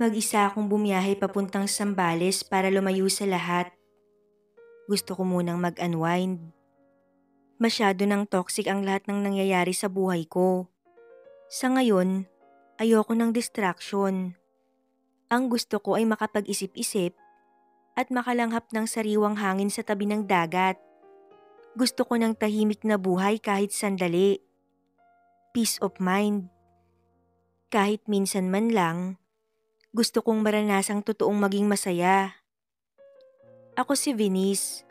Mag-isa akong bumiyahe papuntang Sambales para lumayo sa lahat. Gusto ko munang mag-unwind. Masyado nang toxic ang lahat ng nangyayari sa buhay ko. Sa ngayon, ayoko ng distraction. Ang gusto ko ay makapag-isip-isip at makalanghap ng sariwang hangin sa tabi ng dagat. Gusto ko ng tahimik na buhay kahit sandali. Peace of mind. Kahit minsan man lang, gusto kong maranasang totoong maging masaya. Ako si Venice,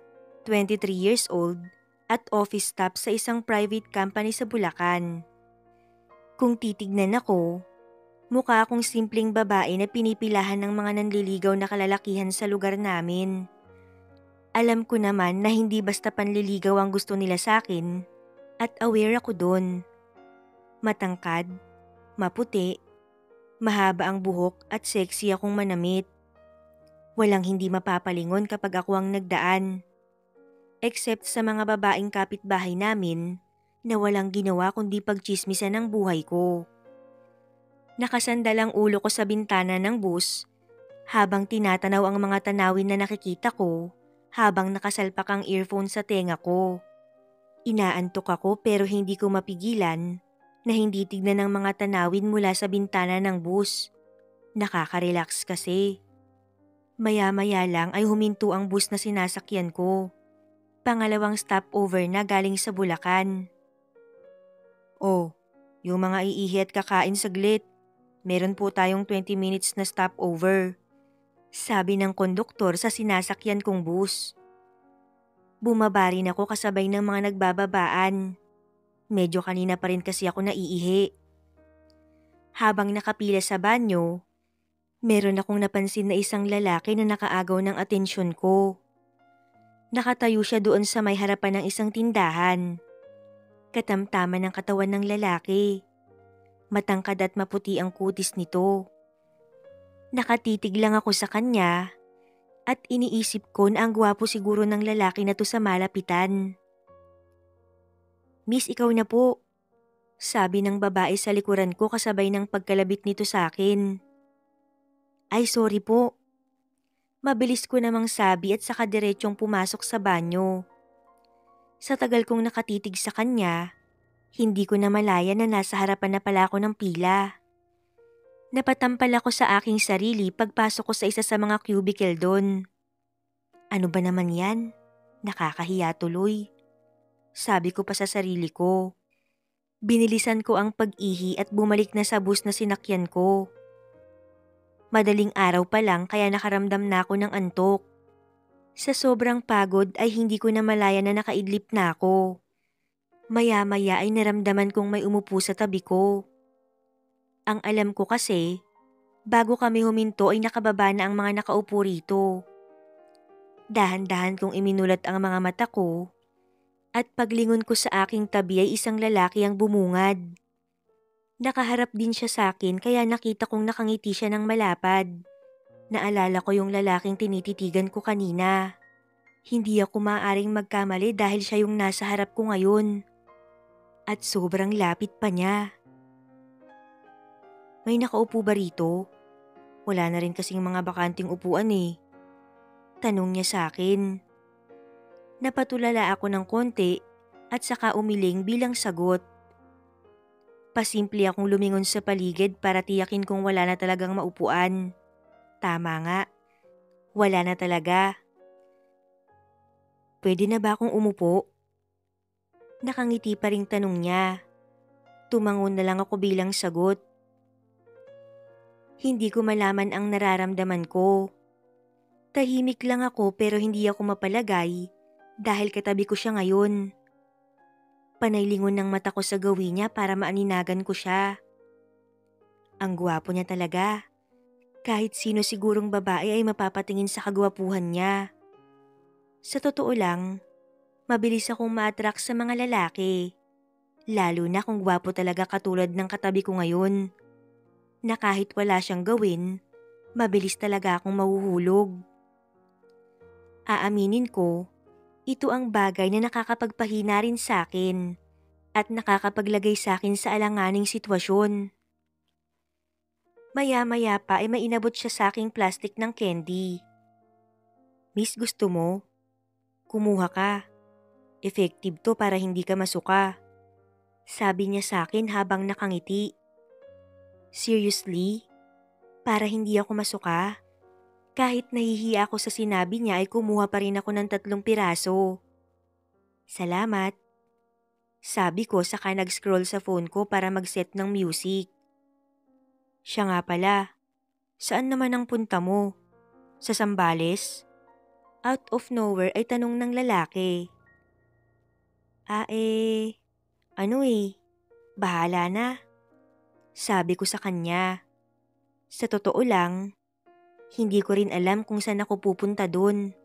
23 years old at office staff sa isang private company sa Bulacan. Kung titignan ako, mukha akong simpleng babae na pinipilahan ng mga nanliligaw na kalalakihan sa lugar namin. Alam ko naman na hindi basta panliligaw ang gusto nila sa akin at aware ako doon. Matangkad, maputi, mahaba ang buhok at sexy akong manamit. Walang hindi mapapalingon kapag ako ang nagdaan. Except sa mga babaeng kapitbahay namin na walang ginawa kundi pagtsismisan ng buhay ko. Nakasandal ang ulo ko sa bintana ng bus habang tinatanaw ang mga tanawin na nakikita ko habang nakasalpak ang earphone sa tenga ko. Inaantok ako pero hindi ko mapigilan na hindi tignan ang mga tanawin mula sa bintana ng bus. Nakaka-relax kasi. Maya-maya lang ay huminto ang bus na sinasakyan ko. Pangalawang stopover na galing sa Bulacan. Oh, yung mga iihi at kakain saglit. Meron po tayong 20 minutes na stopover. Sabi ng konduktor sa sinasakyan kong bus. Bumaba rin ako kasabay ng mga nagbababaan. Medyo kanina pa rin kasi ako naiihi. Habang nakapila sa banyo, meron akong napansin na isang lalaki na nakaagaw ng atensyon ko. Nakatayo siya doon sa may harapan ng isang tindahan. Katamtaman ng katawan ng lalaki. Matangkad at maputi ang kutis nito. Nakatitig lang ako sa kanya at iniisip ko na ang gwapo siguro ng lalaki na to sa malapitan. "Miss, ikaw na po," sabi ng babae sa likuran ko kasabay ng pagkalabit nito sa akin. "Ay, sorry po." Mabilis ko namang sabi at saka diretsong pumasok sa banyo. Sa tagal kong nakatitig sa kanya, hindi ko na malaya na nasa harapan na pala ako ng pila. Napatampal ako sa aking sarili pagpasok ko sa isa sa mga cubicle doon. Ano ba naman yan? Nakakahiya tuloy. Sabi ko pa sa sarili ko. Binilisan ko ang pag-ihi at bumalik na sa bus na sinakyan ko. Madaling araw pa lang kaya nakaramdam na ako ng antok. Sa sobrang pagod ay hindi ko na malaya na nakaidlip na ako. Maya-maya ay naramdaman kong may umupo sa tabi ko. Ang alam ko kasi, bago kami huminto ay nakababa na ang mga nakaupo rito. Dahan-dahan kong iminulat ang mga mata ko at paglingon ko sa aking tabi ay isang lalaki ang bumungad. Nakaharap din siya sa akin kaya nakita kong nakangiti siya ng malapad. Naalala ko yung lalaking tinititigan ko kanina. Hindi ako maaaring magkamali dahil siya yung nasa harap ko ngayon. At sobrang lapit pa niya. "May nakaupo ba rito? Wala na rin kasing mga bakanting upuan eh." Tanong niya sa akin. Napatulala ako ng konti at saka umiling bilang sagot. Pasimple akong lumingon sa paligid para tiyakin kung wala na talagang maupuan. Tama nga, wala na talaga. "Pwede na ba akong umupo?" Nakangiti pa ring tanong niya. Tumangon na lang ako bilang sagot. Hindi ko malaman ang nararamdaman ko. Tahimik lang ako pero hindi ako mapalagay dahil katabi ko siya ngayon. Panay lingon ng mata ko sa gawin niya para maaninagan ko siya. Ang gwapo niya talaga. Kahit sino sigurong babae ay mapapatingin sa kagwapuhan niya. Sa totoo lang, mabilis akong ma-attract sa mga lalaki. Lalo na kung gwapo talaga katulad ng katabi ko ngayon. Na kahit wala siyang gawin, mabilis talaga akong mahuhulog. Aaminin ko, ito ang bagay na nakakapagpahina rin sa akin at nakakapaglagay sa akin sa alanganing sitwasyon. Maya-maya pa ay may inabot siya sa aking plastic ng candy. Miss, gusto mo? Kumuha ka. Effective to para hindi ka masuka. Sabi niya sa akin habang nakangiti. Seriously? Para hindi ako masuka? Kahit nahihiya ako sa sinabi niya ay kumuha pa rin ako ng 3 piraso. Salamat. Sabi ko saka nag-scroll sa phone ko para mag-set ng music. Siya nga pala, saan naman ang punta mo? Sa Sambales? Out of nowhere ay tanong ng lalaki. Ano bahala na. Sabi ko sa kanya. Sa totoo lang, hindi ko rin alam kung saan ako pupunta dun.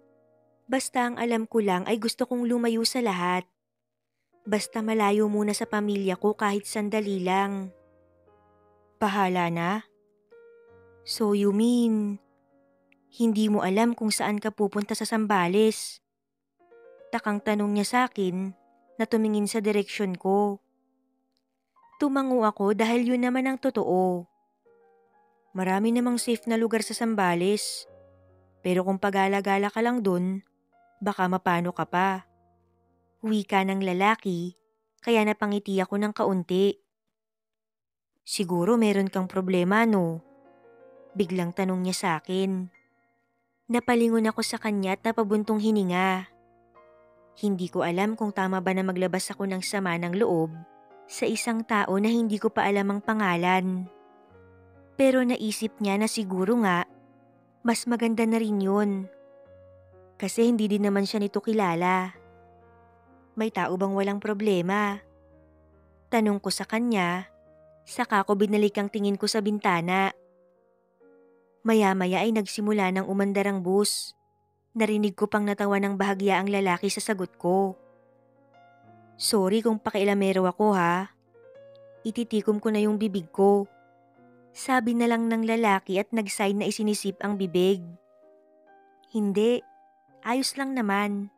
Basta ang alam ko lang ay gusto kong lumayo sa lahat. Basta malayo muna sa pamilya ko kahit sandali lang. Bahala na? So you mean, hindi mo alam kung saan ka pupunta sa Sambales? Takang tanong niya sa akin na tumingin sa direksyon ko. Tumango ako dahil yun naman ang totoo. Marami namang safe na lugar sa Sambales. Pero kung pagala-gala ka lang dun, baka mapano ka pa. Wika ng lalaki, kaya napangiti ako ng kaunti. Siguro meron kang problema, no? Biglang tanong niya sa akin. Napalingon ako sa kanya at napabuntong hininga. Hindi ko alam kung tama ba na maglabas ako ng sama ng loob sa isang tao na hindi ko pa alam ang pangalan. Pero naisip niya na siguro nga, mas maganda na rin yun. Kasi hindi din naman siya nito kilala. May tao bang walang problema? Tanong ko sa kanya, saka ko binalik ang tingin ko sa bintana. Maya-maya ay nagsimula ng umandar ang bus. Narinig ko pang natawa ng bahagya ang lalaki sa sagot ko. Sorry kung pakialamero ako ha. Ititikom ko na yung bibig ko. Sabi na lang ng lalaki at nag-sign na isinisip ang bibig. Hindi, ayos lang naman.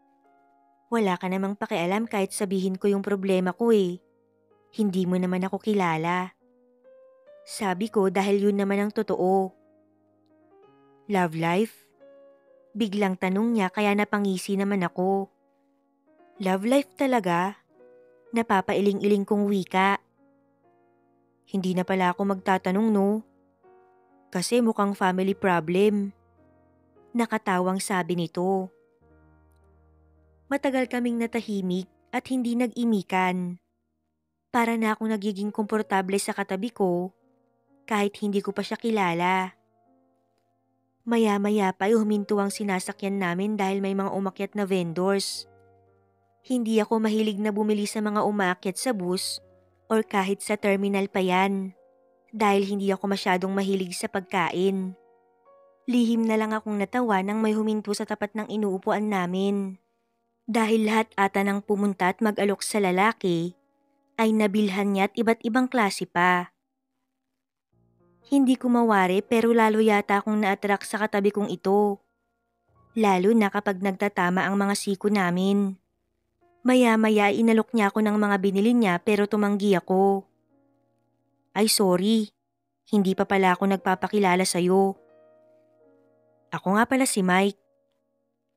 Wala ka namang pakialam kahit sabihin ko yung problema ko eh. Hindi mo naman ako kilala. Sabi ko dahil yun naman ang totoo. Love life? Biglang tanong niya kaya napangisi naman ako. Love life talaga? Napapailing-iling kong wika. Hindi na pala ako magtatanong no? Kasi mukhang family problem. Nakatawang sabi nito. Matagal kaming natahimik at hindi nag-imikan. Para na akong nagiging komportable sa katabi ko kahit hindi ko pa siya kilala. Maya-maya pa ay huminto ang sinasakyan namin dahil may mga umakyat na vendors. Hindi ako mahilig na bumili sa mga umaakyat sa bus or kahit sa terminal pa yan dahil hindi ako masyadong mahilig sa pagkain. Lihim na lang akong natawa nang may huminto sa tapat ng inuupuan namin. Dahil lahat ata nang pumunta at mag-alok sa lalaki ay nabilhan niya at iba't ibang klase pa. Hindi ko mawari pero lalo yata akong na-attract sa katabi kong ito. Lalo na kapag nagtatama ang mga siko namin. Maya-maya inalok niya ako ng mga binili niya pero tumanggi ako. Ay sorry, hindi pa pala ako nagpapakilala sa'yo. Ako nga pala si Mike.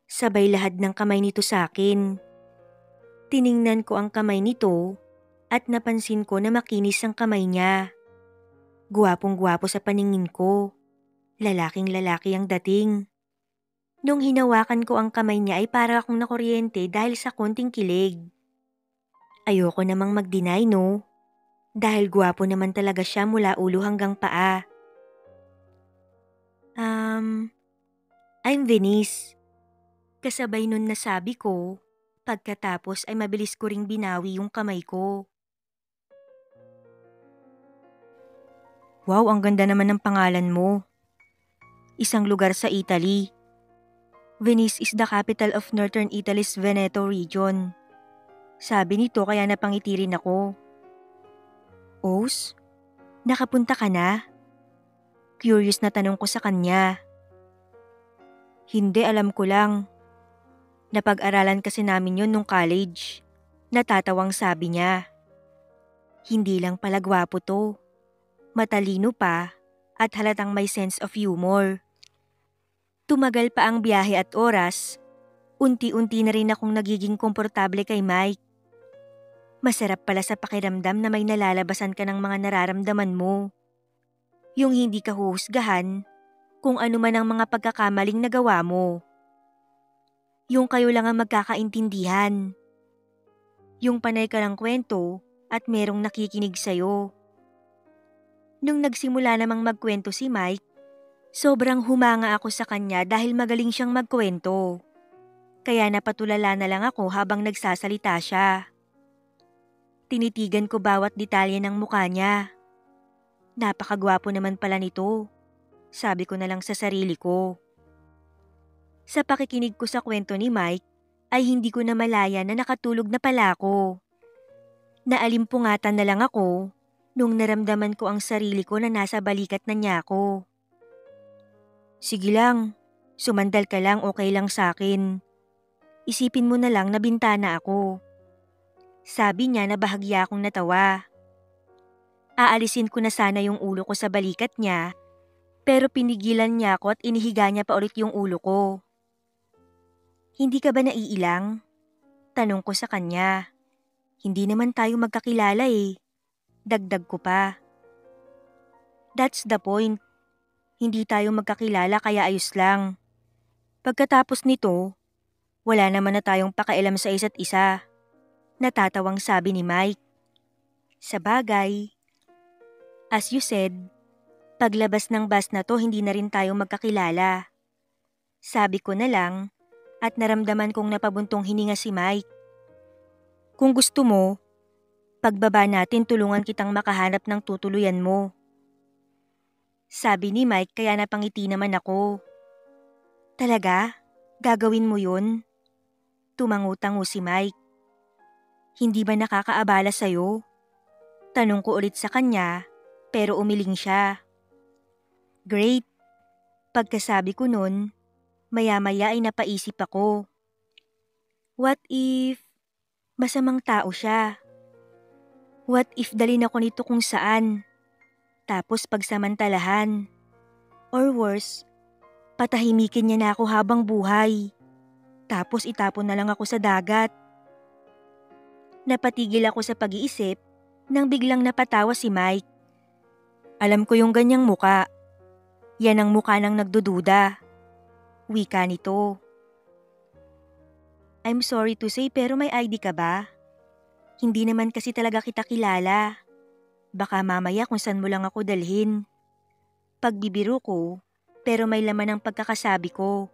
Sabay lahad ng kamay nito sa akin. Tiningnan ko ang kamay nito at napansin ko na makinis ang kamay niya. Guwapong-guwapo sa paningin ko. Lalaking-lalaki ang dating. Nung hinawakan ko ang kamay niya ay para akong nakuryente dahil sa konting kilig. Ayoko namang mag-deny no. Dahil guwapo naman talaga siya mula ulo hanggang paa. I'm Venice. Kasabay nun nasabi ko, pagkatapos ay mabilis ko ring binawi yung kamay ko. Wow, ang ganda naman ng pangalan mo. Isang lugar sa Italy. Venice is the capital of Northern Italy's Veneto region. Sabi nito kaya napangiti rin ako. Os? Nakapunta ka na? Curious na tanong ko sa kanya. Hindi, alam ko lang. Napag-aralan kasi namin yun nung college. Natatawang sabi niya. Hindi lang pala gwapo to. Matalino pa at halatang may sense of humor. Tumagal pa ang biyahe at oras, unti-unti na rin akong nagiging komportable kay Mike. Masarap pala sa pakiramdam na may nalalabasan ka ng mga nararamdaman mo. Yung hindi ka huhusgahan kung ano man ang mga pagkakamaling nagawa mo. Yung kayo lang ang magkakaintindihan. Yung panay ka ng kwento at merong nakikinig sa'yo. Nung nagsimula namang magkwento si Mike, sobrang humanga ako sa kanya dahil magaling siyang magkwento. Kaya napatulala na lang ako habang nagsasalita siya. Tinitigan ko bawat detalye ng mukha niya. Napakagwapo naman pala nito, sabi ko na lang sa sarili ko. Sa pakikinig ko sa kwento ni Mike, ay hindi ko na malaya na nakatulog na pala ako. Naalimpungatan na lang ako nung naramdaman ko ang sarili ko na nasa balikat na niya ako. Sige lang, sumandal ka lang, okay lang sa akin. Isipin mo na lang na bintana ako. Sabi niya na bahagya akong natawa. Aalisin ko na sana yung ulo ko sa balikat niya, pero pinigilan niya ako at inihiga niya pa ulit yung ulo ko. Hindi ka ba naiilang? Tanong ko sa kanya. Hindi naman tayo magkakilala eh. Dagdag ko pa. That's the point. Hindi tayo magkakilala kaya ayos lang. Pagkatapos nito, wala naman na tayong pakailam sa isa't isa. Natatawang sabi ni Mike. Sabagay. As you said, paglabas ng bus na to hindi na rin tayo magkakilala. Sabi ko na lang at naramdaman kong napabuntong hininga si Mike. Kung gusto mo, pagbaba natin tulungan kitang makahanap ng tutuluyan mo. Sabi ni Mike kaya napangiti naman ako. Talaga? Gagawin mo yun? Tumangutango si Mike. Hindi ba nakakaabala sa'yo? Tanong ko ulit sa kanya pero umiling siya. Great. Pagkasabi ko nun, maya-maya ay napaisip ako. What if masamang tao siya? What if dalhin ako nito kung saan? Tapos pagsamantalahan. Or worse, patahimikin niya na ako habang buhay. Tapos itapon na lang ako sa dagat. Napatigil ako sa pag-iisip nang biglang napatawa si Mike. Alam ko yung ganyang muka. Yan ang muka ng nagdududa. Wika nito. I'm sorry to say pero may ID ka ba? Hindi naman kasi talaga kita kilala. Baka mamaya kung saan mo lang ako dalhin. Pagbibiro ko, pero may laman ang pagkakasabi ko.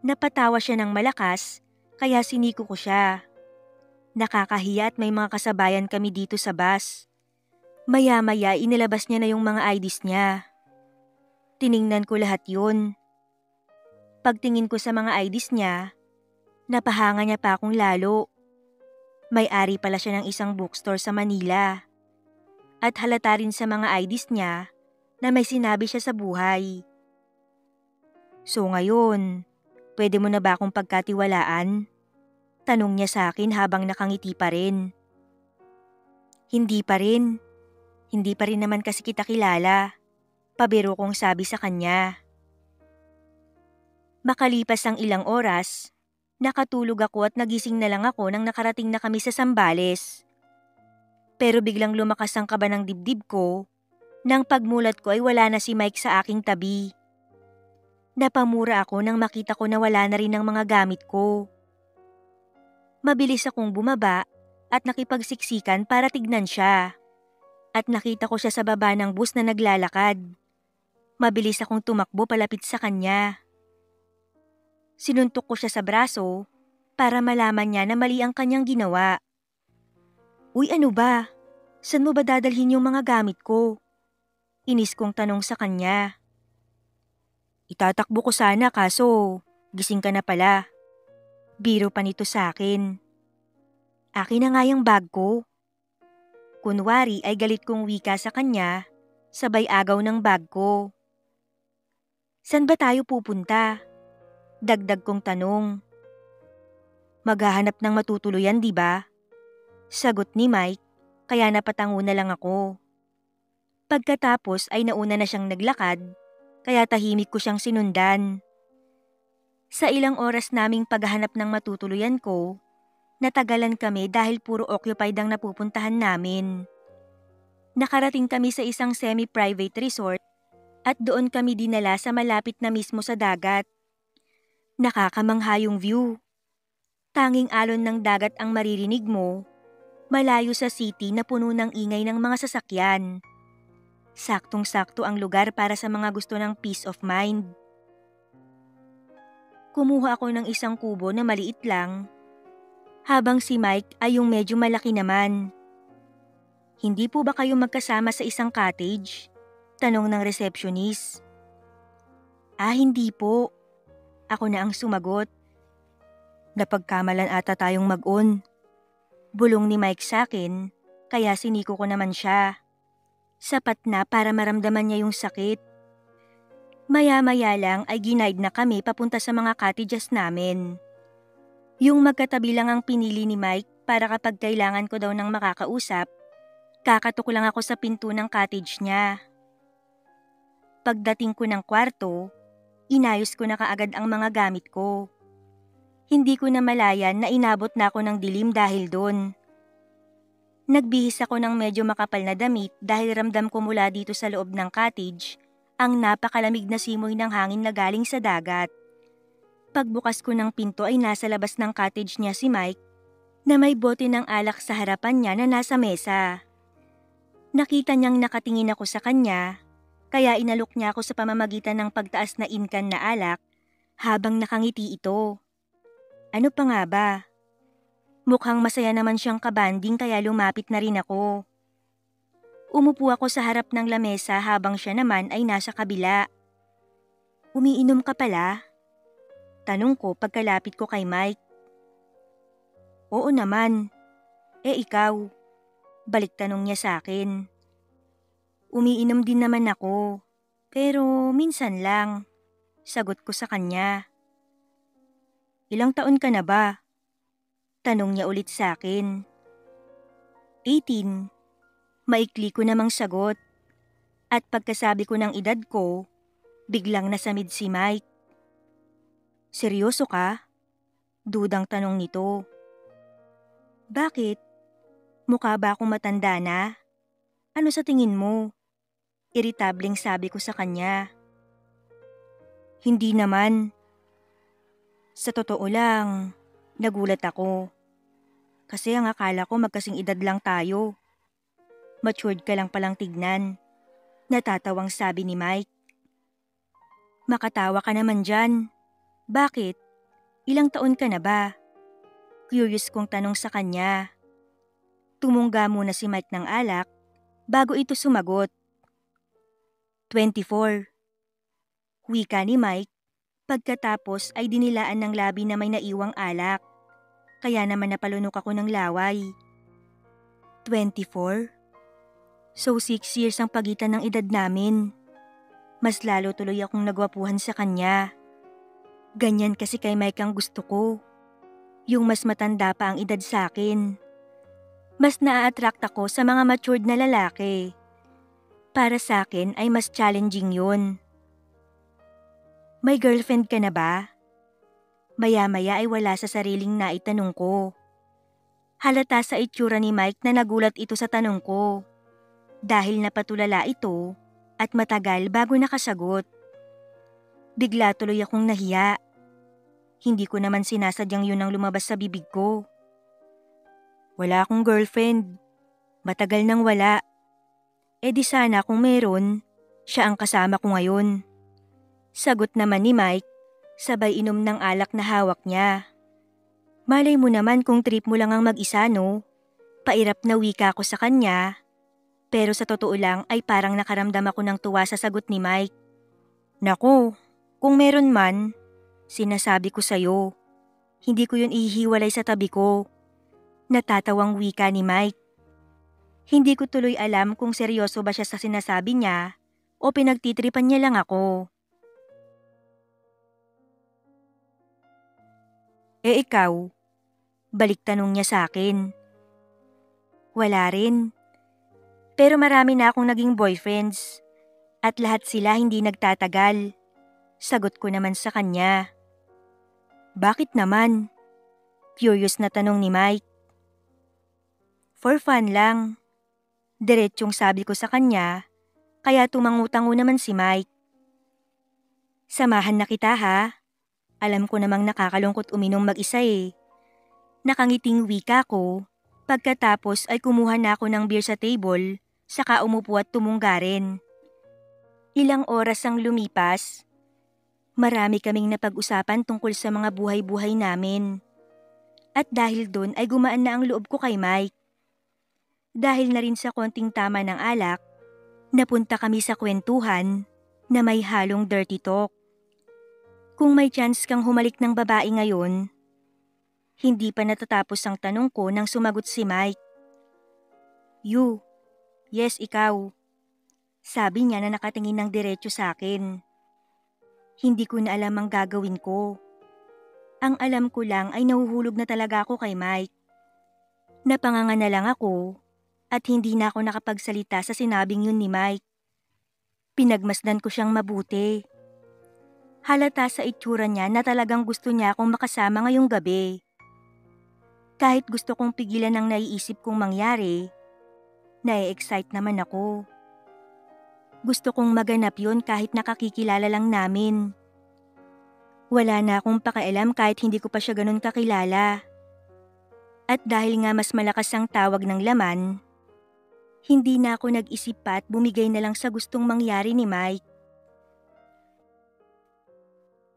Napatawa siya ng malakas, kaya siniko ko siya. Nakakahiya at may mga kasabayan kami dito sa bus. Maya-maya inilabas niya na yung mga IDs niya. Tiningnan ko lahat yun. Pagtingin ko sa mga IDs niya, napahanga niya pa akong lalo. May-ari pala siya ng isang bookstore sa Manila. At halata rin sa mga IDs niya na may sinabi siya sa buhay. So ngayon, pwede mo na ba akong pagkatiwalaan? Tanong niya sa akin habang nakangiti pa rin. Hindi pa rin. Hindi pa rin naman kasi kita kilala. Pabiro kong sabi sa kanya. Makalipas ang ilang oras, nakatulog ako at nagising na lang ako nang nakarating na kami sa Zambales. Pero biglang lumakas ang kaba ng dibdib ko nang pagmulat ko ay wala na si Mike sa aking tabi. Napamura ako nang makita ko na wala na rin ang mga gamit ko. Mabilis akong bumaba at nakipagsiksikan para tignan siya. At nakita ko siya sa baba ng bus na naglalakad. Mabilis akong tumakbo palapit sa kanya. Sinuntok ko siya sa braso para malaman niya na mali ang kanyang ginawa. Uy, ano ba? Saan mo ba dadalhin yung mga gamit ko? Inis kong tanong sa kanya. Itatakbo ko sana kaso gising ka na pala. Biro pa nito sa akin. Akin na nga yung bag ko. Kunwari ay galit kong wika sa kanya, sabay agaw ng bag ko. San ba tayo pupunta? Dagdag kong tanong. Maghahanap ng matutuluyan, di ba? Sagot ni Mike, kaya napatango na lang ako. Pagkatapos ay nauna na siyang naglakad, kaya tahimik ko siyang sinundan. Sa ilang oras naming paghahanap ng matutuluyan ko, natagalan kami dahil puro occupied ang napupuntahan namin. Nakarating kami sa isang semi-private resort at doon kami dinala sa malapit na mismo sa dagat. Nakakamangha yung view. Tanging alon ng dagat ang maririnig mo, malayo sa city na puno ng ingay ng mga sasakyan. Saktong-sakto ang lugar para sa mga gusto ng peace of mind. Kumuha ako ng isang kubo na maliit lang, habang si Mike ay yung medyo malaki naman. "Hindi po ba kayo magkasama sa isang cottage?" tanong ng receptionist. "Ah, hindi po." Ako na ang sumagot. "Napagkamalan ata tayong mag-on." Bulong ni Mike sa akin, kaya siniko ko naman siya. Sapat na para maramdaman niya yung sakit. Maya-maya lang ay ginaid na kami papunta sa mga cottages namin. Yung magkatabi lang ang pinili ni Mike para kapag kailangan ko daw ng makakausap, kakatok lang ako sa pinto ng cottage niya. Pagdating ko ng kwarto, inayos ko na kaagad ang mga gamit ko. Hindi ko na malayan na inabot na ako ng dilim dahil doon. Nagbihis ako ng medyo makapal na damit dahil ramdam ko mula dito sa loob ng cottage ang napakalamig na simoy ng hangin na galing sa dagat. Pagbukas ko ng pinto ay nasa labas ng cottage niya si Mike na may bote ng alak sa harapan niya na nasa mesa. Nakita niyang nakatingin ako sa kanya, kaya inalok niya ako sa pamamagitan ng pagtaas na inkan na alak habang nakangiti ito. Ano pa nga ba? Mukhang masaya naman siyang kabanding kaya lumapit na rin ako. Umupo ako sa harap ng lamesa habang siya naman ay nasa kabila. "Umiinom ka pala?" tanong ko pagkalapit ko kay Mike. "Oo naman. Ikaw?" balik tanong niya sa akin. "Umiinom din naman ako, pero minsan lang," sagot ko sa kanya. "Ilang taon ka na ba?" tanong niya ulit sa akin. 18. Maikli ko namang sagot. At pagkasabi ko ng edad ko, biglang nasamid si Mike. "Seryoso ka?" dudang tanong nito. "Bakit? Mukha ba akong matanda na? Ano sa tingin mo?" Iritableng sabi ko sa kanya. "Hindi naman. Sa totoo lang, nagulat ako. Kasi ang akala ko magkasing edad lang tayo. Matured ka lang palang tignan." Natatawang sabi ni Mike. "Makatawa ka naman dyan. Bakit? Ilang taon ka na ba?" Curious kong tanong sa kanya. Tumungga muna si Mike ng alak bago ito sumagot. 24. Wika ni Mike, pagkatapos ay dinilaan ng labi na may naiwang alak. Kaya naman napalunok ako ng laway. 24? So 6 years ang pagitan ng edad namin. Mas lalo tuloy akong nagwapuhan sa kanya. Ganyan kasi kay Mike ang gusto ko. Yung mas matanda pa ang edad sa akin. Mas naa-attract ako sa mga matured na lalaki. Para sa akin ay mas challenging yun. "May girlfriend ka na ba?" Maya-maya ay wala sa sariling naitanong ko. Halata sa itsura ni Mike na nagulat ito sa tanong ko. Dahil napatulala ito at matagal bago nakasagot. Bigla tuloy akong nahiya. Hindi ko naman sinasadyang yun ang lumabas sa bibig ko. "Wala akong girlfriend. Matagal nang wala. Di sana kung meron, siya ang kasama ko ngayon." Sagot naman ni Mike, sabay inom ng alak na hawak niya. "Malay mo naman kung trip mo lang ang mag-isa, no?" Pairap na wika ko sa kanya. Pero sa totoo lang ay parang nakaramdam ako ng tuwa sa sagot ni Mike. "Naku, kung meron man, sinasabi ko sa'yo, hindi ko yun ihiwalay sa tabi ko." Natatawang wika ni Mike. Hindi ko tuloy alam kung seryoso ba siya sa sinasabi niya o pinagtitripan niya lang ako. Ikaw?" balik tanong niya sa akin. "Wala rin. Pero marami na akong naging boyfriends at lahat sila hindi nagtatagal. Sagot ko naman sa kanya. Bakit naman? Curious na tanong ni Mike. For fun lang. Diretsyong sabi ko sa kanya, kaya tumangutango naman si Mike. Samahan na kita ha. Alam ko namang nakakalungkot uminom mag-isa eh. Nakangiting wika ko, pagkatapos ay kumuha na ako ng beer sa table, saka umupo at tumungga rin. Ilang oras ang lumipas. Marami kaming napag-usapan tungkol sa mga buhay-buhay namin. At dahil doon ay gumaan na ang loob ko kay Mike. Dahil na rin sa konting tama ng alak, napunta kami sa kwentuhan na may halong dirty talk. Kung may chance kang humalik ng babae ngayon, hindi pa natatapos ang tanong ko nang sumagot si Mike. You, yes ikaw. Sabi niya na nakatingin ng diretso sa akin. Hindi ko na alam ang gagawin ko. Ang alam ko lang ay nahuhulog na talaga ako kay Mike. Napanganga na lang ako at hindi na ako nakapagsalita sa sinabing yun ni Mike. Pinagmasdan ko siyang mabuti. Halata sa itsura niya na talagang gusto niya akong makasama ngayong gabi. Kahit gusto kong pigilan ang naiisip kong mangyari, na-excite naman ako. Gusto kong maganap yun kahit nakakikilala lang namin. Wala na akong pakialam kahit hindi ko pa siya ganun kakilala. At dahil nga mas malakas ang tawag ng laman, hindi na ako nag-isip pa at bumigay na lang sa gustong mangyari ni Mike.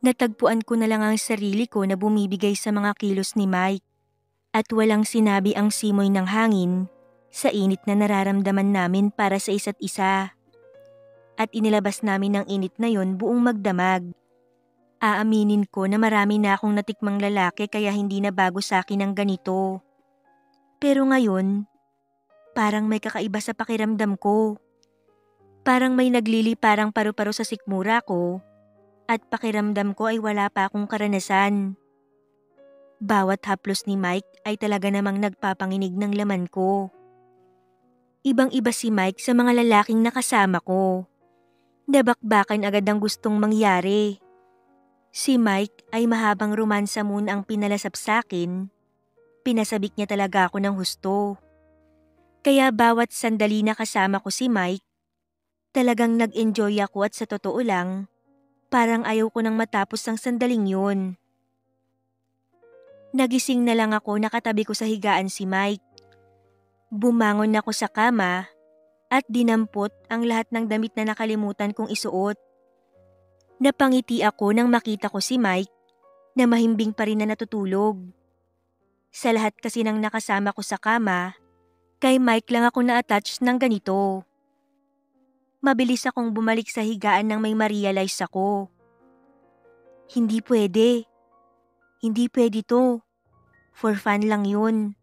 Natagpuan ko na lang ang sarili ko na bumibigay sa mga kilos ni Mike at walang sinabi ang simoy ng hangin sa init na nararamdaman namin para sa isa't isa. At inilabas namin ang init na yon buong magdamag. Aaminin ko na marami na akong natikmang lalaki kaya hindi na bago sa akin ang ganito. Pero ngayon, parang may kakaiba sa pakiramdam ko. Parang may nagliliparang paru-paro sa sikmura ko at pakiramdam ko ay wala pa akong karanasan. Bawat haplos ni Mike ay talaga namang nagpapanginig ng laman ko. Ibang-iba si Mike sa mga lalaking nakasama ko. Nabakbakan agad ang gustong mangyari. Si Mike ay mahabang romansa muna ang pinalasap sa akin. Pinasabik niya talaga ako ng husto. Kaya bawat sandali na kasama ko si Mike, talagang nag-enjoy ako at sa totoo lang, parang ayaw ko nang matapos ang sandaling yun. Nagising na lang ako nakatabi ko sa higaan si Mike. Bumangon ako sa kama at dinampot ang lahat ng damit na nakalimutan kong isuot. Napangiti ako nang makita ko si Mike na mahimbing pa rin na natutulog. Sa lahat kasi ng nakasama ko sa kama, kay Mike lang ako na-attach ng ganito. Mabilis akong bumalik sa higaan nang may ma-realize ako. Hindi pwede. Hindi pwede to. For fun lang yun.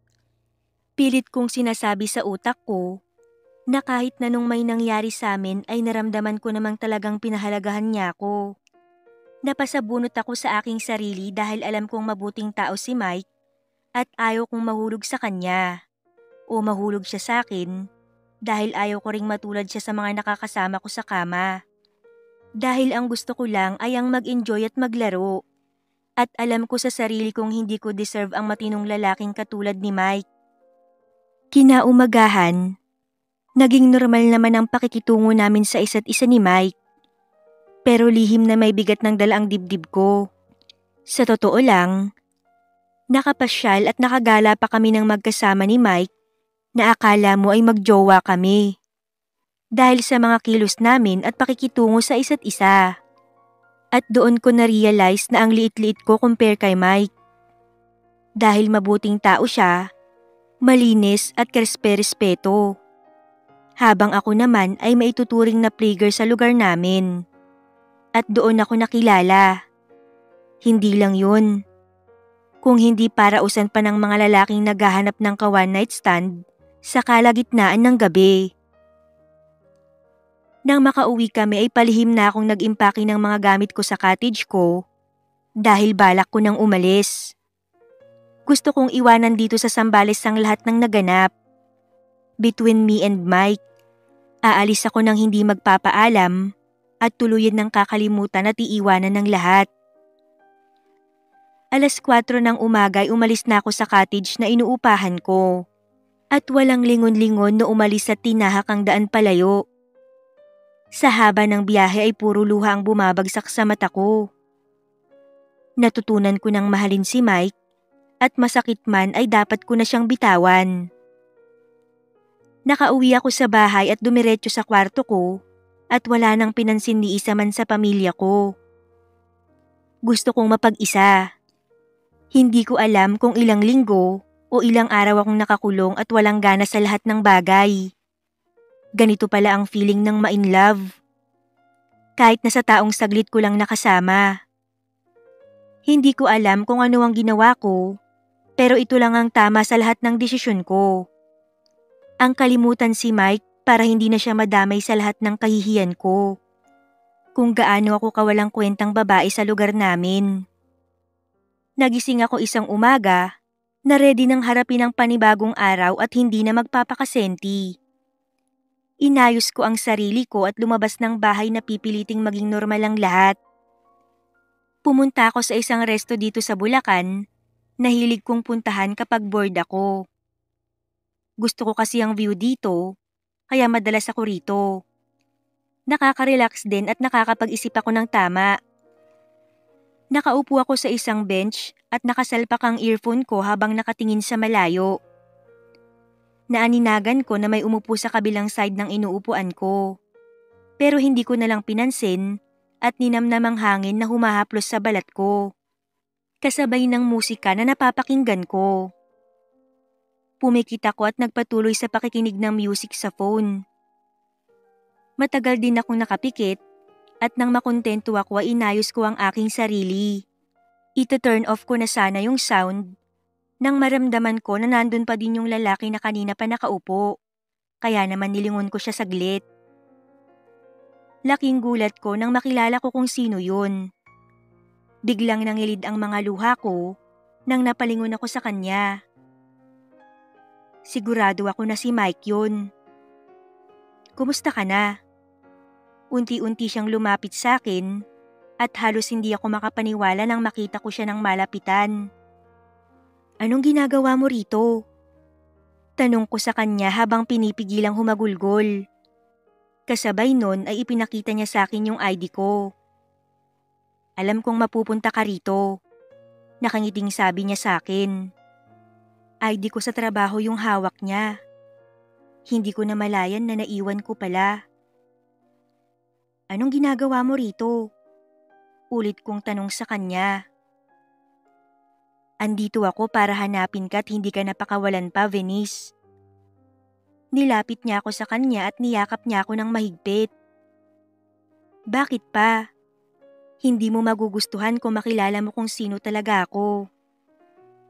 Pilit kong sinasabi sa utak ko na kahit na nung may nangyari sa amin ay naramdaman ko namang talagang pinahalagahan niya ako. Napasabunot ako sa aking sarili dahil alam kong mabuting tao si Mike at ayaw kong mahulog sa kanya. O mahulog siya sa akin dahil ayaw ko ring matulad siya sa mga nakakasama ko sa kama. Dahil ang gusto ko lang ay ang mag-enjoy at maglaro. At alam ko sa sarili kong hindi ko deserve ang matinong lalaking katulad ni Mike. Kinaumagahan, naging normal naman ang pakikitungo namin sa isa't isa ni Mike. Pero lihim na may bigat ng dala ang dibdib ko. Sa totoo lang, nakapasyal at nakagala pa kami ng magkasama ni Mike na akala mo ay magjowa kami. Dahil sa mga kilos namin at pakikitungo sa isa't isa. At doon ko na-realize na ang liit-liit ko compare kay Mike. Dahil mabuting tao siya, malinis at karespe-respeto. Habang ako naman ay maituturing na playgirl sa lugar namin. At doon ako nakilala. Hindi lang yun. Kung hindi para usan pa ng mga lalaking naghahanap ng ka-one night stand sa kalagitnaan ng gabi. Nang makauwi kami ay palihim na akong nag-impake ng mga gamit ko sa cottage ko dahil balak ko nang umalis. Gusto kong iwanan dito sa Zambales ang lahat ng naganap. Between me and Mike Aalis ako ng hindi magpapaalam at tuluyan ng kakalimutan at iiwanan ng lahat. 4:00 ng umaga ay umalis na ako sa cottage na inuupahan ko. At walang lingon-lingon na umalis at tinahak ang daan palayo. Sa haba ng biyahe ay puro luha ang bumabagsak sa mata ko. Natutunan ko ng mahalin si Mike at masakit man ay dapat ko na siyang bitawan. Nakauwi ako sa bahay at dumiretso sa kwarto ko at wala nang pinansin ni isa man sa pamilya ko. Gusto kong mapag-isa. Hindi ko alam kung ilang linggo o ilang araw akong nakakulong at walang gana sa lahat ng bagay. Ganito pala ang feeling ng ma-in love. Kahit na sa taong saglit ko lang nakasama. Hindi ko alam kung ano ang ginawa ko, pero ito lang ang tama sa lahat ng desisyon ko. Ang kalimutan si Mike para hindi na siya madamay sa lahat ng kahihiyan ko. Kung gaano ako kawalang kwentang babae sa lugar namin. Nagising ako isang umaga na ready nang harapin ang panibagong araw at hindi na magpapakasenti. Inayos ko ang sarili ko at lumabas ng bahay na pipiliting maging normal ang lahat. Pumunta ako sa isang resto dito sa Bulacan na hilig kong puntahan kapag bored ako. Gusto ko kasi ang view dito, kaya madalas ako rito. Nakaka-relax din at nakakapag-isip ako ng tama. Nakaupo ako sa isang bench at nakasalpak ang earphone ko habang nakatingin sa malayo. Naaninagan ko na may umupo sa kabilang side ng inuupuan ko. Pero hindi ko nalang pinansin at ninamnam ang hangin na humahaplos sa balat ko. Kasabay ng musika na napapakinggan ko. Pumikit ako at nagpatuloy sa pakikinig ng music sa phone. Matagal din akong nakapikit at nang makontento ako ay inayos ko ang aking sarili. Ito-turn off ko na sana yung sound nang maramdaman ko na nandun pa din yung lalaki na kanina pa nakaupo. Kaya naman nilingon ko siya saglit. Laking gulat ko nang makilala ko kung sino yun. Biglang nangilid ang mga luha ko nang napalingon ako sa kanya. Sigurado ako na si Mike yun. Kumusta ka na? Unti-unti siyang lumapit sa akin at halos hindi ako makapaniwala nang makita ko siya ng malapitan. Anong ginagawa mo rito? Tanong ko sa kanya habang pinipigilang humagulgol. Kasabay nun ay ipinakita niya sa akin yung ID ko. Alam kong mapupunta ka rito. Nakangiting sabi niya sa akin. ID ko sa trabaho yung hawak niya. Hindi ko na malayan na naiwan ko pala. Anong ginagawa mo rito? Ulit kong tanong sa kanya. Andito ako para hanapin ka at hindi ka napakawalan pa, Venice. Nilapit niya ako sa kanya at niyakap niya ako ng mahigpit. Bakit pa? Hindi mo magugustuhan kung makilala mo kung sino talaga ako.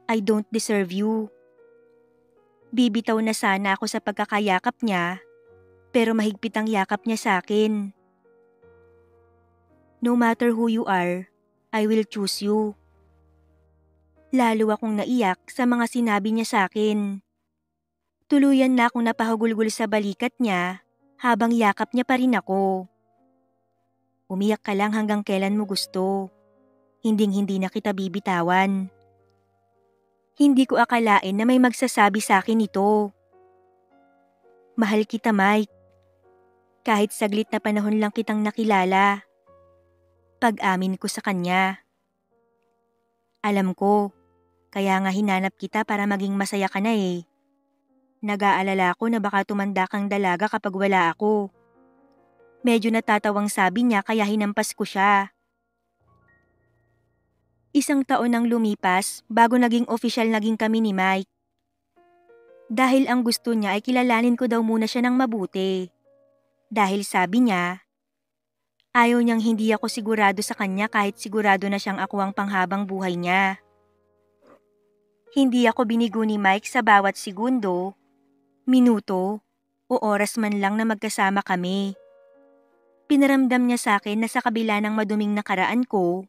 I don't deserve you. Bibitaw na sana ako sa pagkakayakap niya, pero mahigpit ang yakap niya sa akin. No matter who you are, I will choose you. Lalo akong naiyak sa mga sinabi niya sa akin. Tuluyan na akong napahagulgol sa balikat niya habang yakap niya pa rin ako. Umiyak ka lang hanggang kailan mo gusto. Hinding-hindi na kita bibitawan. Hindi ko akalain na may magsasabi sa akin ito. Mahal kita, Mike. Kahit saglit na panahon lang kitang nakilala. Pag-amin ko sa kanya. Alam ko, kaya nga hinanap kita para maging masaya ka na eh. Nag-aalala ko na baka tumanda kang dalaga kapag wala ako. Medyo natatawang sabi niya kaya hinampas ko siya. 1 taon nang lumipas bago naging opisyal naging kami ni Mike. Dahil ang gusto niya ay kilalanin ko daw muna siya ng mabuti. Dahil sabi niya, ayaw niyang hindi ako sigurado sa kanya kahit sigurado na siyang ako ang panghabang buhay niya. Hindi ako binigo ni Mike sa bawat segundo, minuto, o oras man lang na magkasama kami. Pinaramdam niya sa akin na sa kabila ng maduming nakaraan ko,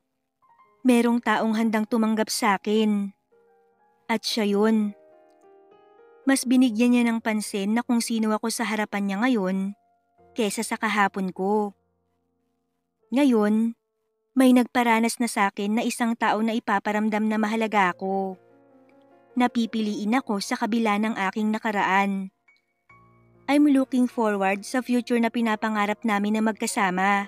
merong taong handang tumanggap sa akin. At siya yun. Mas binigyan niya ng pansin na kung sino ako sa harapan niya ngayon, kesa sa kahapon ko. Ngayon, may nagparanas na sa akin na isang tao na ipaparamdam na mahalaga ako. Napipiliin ako sa kabila ng aking nakaraan. I'm looking forward sa future na pinapangarap namin na magkasama.